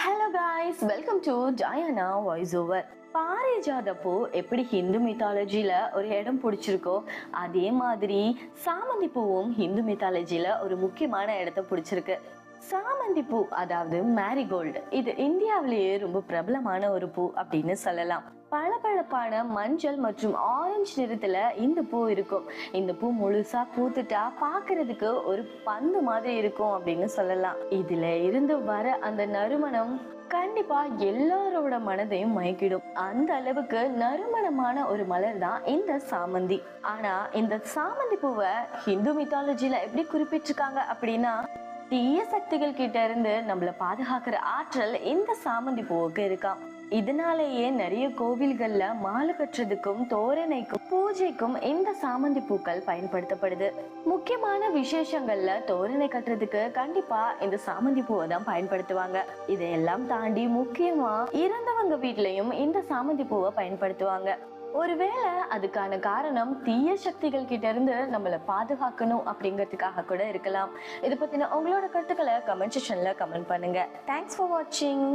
Hello guys, welcome to Diana voice over. பாரிஜாத பூ எப்படி ஹிந்து மித்தாலஜில ஒரு இடம் பிடிச்சிருக்கோ அதே மாதிரி சாமந்தி பூவும் ஹிந்து மித்தாலஜில ஒரு முக்கியமான இடத்த பிடிச்சிருக்கு. சாமந்தி பூ அதாவது மேரிகோல்டு, இது இந்தியாவிலேயே ரொம்ப பிரபலமான ஒரு பூ அப்படின்னு சொல்லலாம். பளபளப்பான மஞ்சள் மற்றும் ஆரஞ்சு நிறத்துல இந்த பூ இருக்கும். இந்த பூ முழுசா பூத்துட்டா பாக்குறதுக்கு ஒரு பந்து மாதிரி இருக்கும் அப்படின்னு சொல்லலாம். இதுல இருந்து வர அந்த நறுமணம் கண்டிப்பா எல்லாரோட மனதையும் மயக்கிடும். அந்த அளவுக்கு நறுமணமான ஒரு மலர் தான் இந்த சாமந்தி. ஆனா இந்த சாமந்தி பூவை ஹிந்து மித்தாலஜில எப்படி குறிப்பிட்டிருக்காங்க அப்படின்னா, தீய சக்திகள் கிட்ட இருந்து நம்மள பாதுகாக்கிற ஆற்றல் இந்த சாமந்தி பூவுக்கு இருக்காம். இதனாலேயே நிறைய கோவில்கள்ல மாலை கட்டுறதுக்கும் தோரணைக்கும் பூஜைக்கும் இந்த சாமந்தி பூக்கள் பயன்படுத்தப்படுது. முக்கியமான விசேஷங்கள்ல தோரணை கட்டுறதுக்கு கண்டிப்பா இந்த சாமந்தி பூவை தான் பயன்படுத்துவாங்க. இதையெல்லாம் தாண்டி முக்கியமா இறந்தவங்க வீட்லயும் இந்த சாமந்தி பூவை பயன்படுத்துவாங்க. ஒருவேளை அதுக்கான காரணம் தீய சக்திகள் கிட்ட இருந்து நம்மள பாதுகாக்கணும் அப்படிங்கிறதுக்காக கூட இருக்கலாம். இதை பத்தின உங்களோட கருத்துக்களை கமெண்ட் செக்ஷன்ல கமெண்ட் பண்ணுங்க. தேங்க்ஸ் ஃபார் வாட்சிங்.